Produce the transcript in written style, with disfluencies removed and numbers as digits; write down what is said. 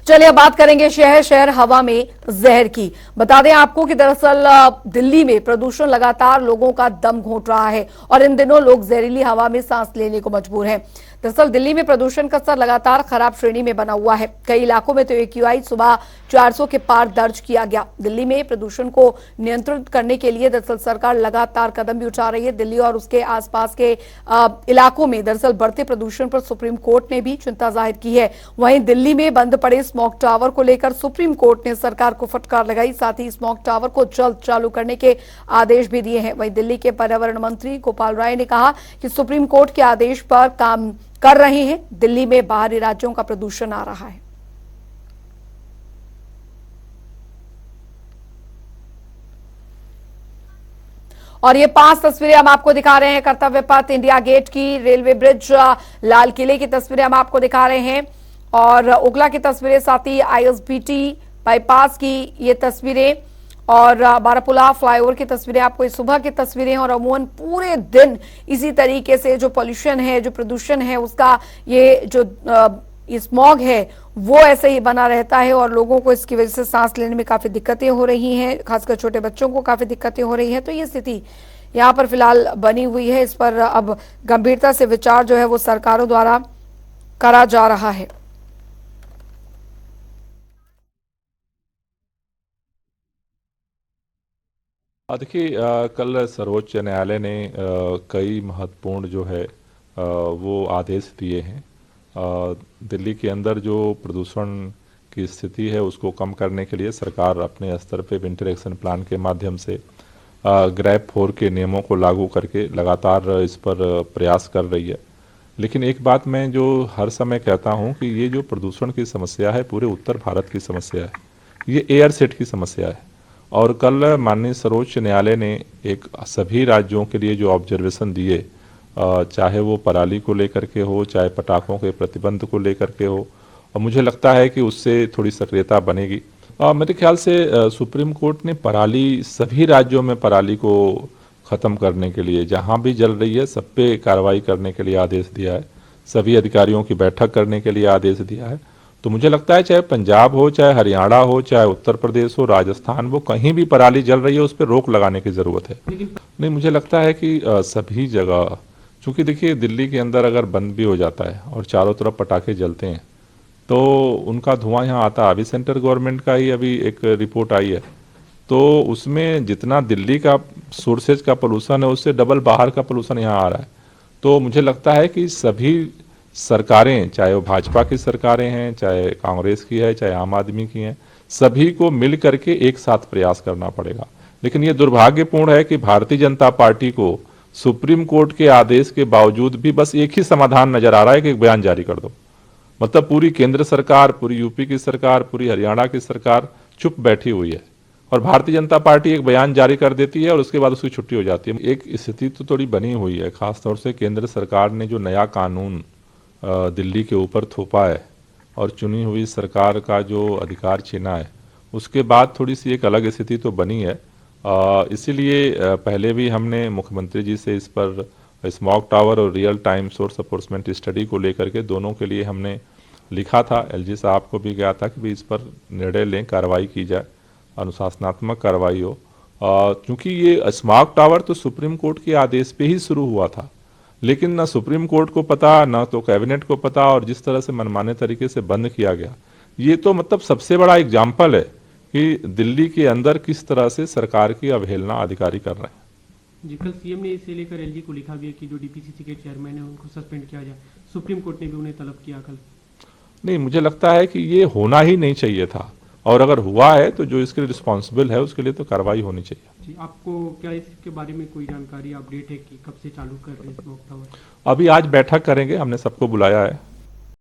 चलिए अब बात करेंगे शहर शहर हवा में जहर की। बता दें आपको कि दरअसल दिल्ली में प्रदूषण लगातार लोगों का दम घोंट रहा है और इन दिनों लोग जहरीली हवा में सांस लेने को मजबूर हैं। दरअसल दिल्ली में प्रदूषण का स्तर लगातार खराब श्रेणी में बना हुआ है। कई इलाकों में तो AQI सुबह 400 के पार दर्ज किया गया। दिल्ली में प्रदूषण को नियंत्रित करने के लिए दरअसल सरकार लगातार कदम भी उठा रही है। दिल्ली और उसके आसपास के इलाकों में दरअसल बढ़ते प्रदूषण पर सुप्रीम कोर्ट ने भी चिंता जाहिर की है। वहीं दिल्ली में बंद पड़े स्मॉग टावर को लेकर सुप्रीम कोर्ट ने सरकार को फटकार लगाई। साथ ही स्मॉग टावर को जल्द चालू करने के आदेश भी दिए हैं। वहीं दिल्ली के पर्यावरण मंत्री गोपाल राय ने कहा कि सुप्रीम कोर्ट के आदेश पर काम कर रहे हैं। दिल्ली में बाहरी राज्यों का प्रदूषण आ रहा है। और ये 5 तस्वीरें हम आपको दिखा रहे हैं कर्तव्य पथ, इंडिया गेट की, रेलवे ब्रिज, लाल किले की तस्वीरें हम आपको दिखा रहे हैं और ओखला की तस्वीरें, साथ ही ISBT बाईपास की ये तस्वीरें और बारापुला फ्लाईओवर की तस्वीरें आपको इस सुबह की तस्वीरें। और अमूमन पूरे दिन इसी तरीके से जो पॉल्यूशन है, जो प्रदूषण है, उसका ये जो स्मॉग है वो ऐसे ही बना रहता है और लोगों को इसकी वजह से सांस लेने में काफी दिक्कतें हो रही हैं, खासकर छोटे बच्चों को काफी दिक्कतें हो रही हैं। तो ये स्थिति यहाँ पर फिलहाल बनी हुई है। इस पर अब गंभीरता से विचार जो है वो सरकारों द्वारा करा जा रहा है। देखिए, कल सर्वोच्च न्यायालय ने कई महत्वपूर्ण जो है वो आदेश दिए हैं। दिल्ली के अंदर जो प्रदूषण की स्थिति है उसको कम करने के लिए सरकार अपने स्तर पे विंटर एक्शन प्लान के माध्यम से ग्रैब 4 के नियमों को लागू करके लगातार इस पर प्रयास कर रही है। लेकिन एक बात मैं जो हर समय कहता हूँ कि ये जो प्रदूषण की समस्या है पूरे उत्तर भारत की समस्या है, ये एयर सेट की समस्या है। और कल माननीय सर्वोच्च न्यायालय ने एक सभी राज्यों के लिए जो ऑब्जर्वेशन दिए, चाहे वो पराली को लेकर के हो, चाहे पटाखों के प्रतिबंध को लेकर के हो, और मुझे लगता है कि उससे थोड़ी सक्रियता बनेगी। मेरे ख्याल से सुप्रीम कोर्ट ने पराली, सभी राज्यों में पराली को ख़त्म करने के लिए, जहां भी जल रही है सब पे कार्रवाई करने के लिए आदेश दिया है। सभी अधिकारियों की बैठक करने के लिए आदेश दिया है। तो मुझे लगता है चाहे पंजाब हो, चाहे हरियाणा हो, चाहे उत्तर प्रदेश हो, राजस्थान, वो कहीं भी पराली जल रही है उस पर रोक लगाने की ज़रूरत है। नहीं, मुझे लगता है कि सभी जगह, चूँकि देखिए दिल्ली के अंदर अगर बंद भी हो जाता है और चारों तरफ पटाखे जलते हैं तो उनका धुआं यहाँ आता है। अभी सेंट्रल गवर्नमेंट का ही अभी एक रिपोर्ट आई है, तो उसमें जितना दिल्ली का सोर्सेज का पोल्यूशन है उससे डबल बाहर का पोल्यूशन यहाँ आ रहा है। तो मुझे लगता है कि सभी सरकारें, चाहे वो भाजपा की सरकारें हैं, चाहे कांग्रेस की है, चाहे आम आदमी की हैं, सभी को मिल करके एक साथ प्रयास करना पड़ेगा। लेकिन ये दुर्भाग्यपूर्ण है कि भारतीय जनता पार्टी को सुप्रीम कोर्ट के आदेश के बावजूद भी बस एक ही समाधान नजर आ रहा है कि एक बयान जारी कर दो। मतलब पूरी केंद्र सरकार, पूरी यूपी की सरकार, पूरी हरियाणा की सरकार चुप बैठी हुई है और भारतीय जनता पार्टी एक बयान जारी कर देती है और उसके बाद उसकी छुट्टी हो जाती है। एक स्थिति तो थोड़ी बनी हुई है, खासतौर से केंद्र सरकार ने जो नया कानून दिल्ली के ऊपर थोपा है और चुनी हुई सरकार का जो अधिकार छीना है, उसके बाद थोड़ी सी एक अलग स्थिति तो बनी है। इसीलिए पहले भी हमने मुख्यमंत्री जी से इस पर स्मॉग टावर और रियल टाइम सोर्स अफोर्समेंट स्टडी को लेकर के दोनों के लिए हमने लिखा था। LG साहब को भी गया था कि भी इस पर निर्णय लें, कार्रवाई की जाए, अनुशासनात्मक कार्रवाई हो। क्योंकि ये स्मॉग टावर तो सुप्रीम कोर्ट के आदेश पे ही शुरू हुआ था, लेकिन ना सुप्रीम कोर्ट को पता, ना तो कैबिनेट को पता, और जिस तरह से मनमाने तरीके से बंद किया गया, ये तो मतलब सबसे बड़ा एग्जाम्पल है कि दिल्ली के अंदर किस तरह से सरकार की अवहेलना अधिकारी कर रहे हैं। जी, कल सीएम ने इसे लेकर LG को लिखा भी है कि जो DPCC के चेयरमैन है उनको सस्पेंड किया जाए। सुप्रीम कोर्ट ने भी उन्हें तलब किया कल। नहीं, मुझे लगता है कि ये होना ही नहीं चाहिए था, और अगर हुआ है तो जो इसके लिए रिस्पॉन्सिबल है उसके लिए तो कार्रवाई होनी चाहिए। जी, आपको क्या इसके बारे में कोई जानकारी, अपडेट है कि कब से चालू कर रहे हैं स्मॉग टावर? अभी आज बैठक करेंगे, हमने सबको बुलाया है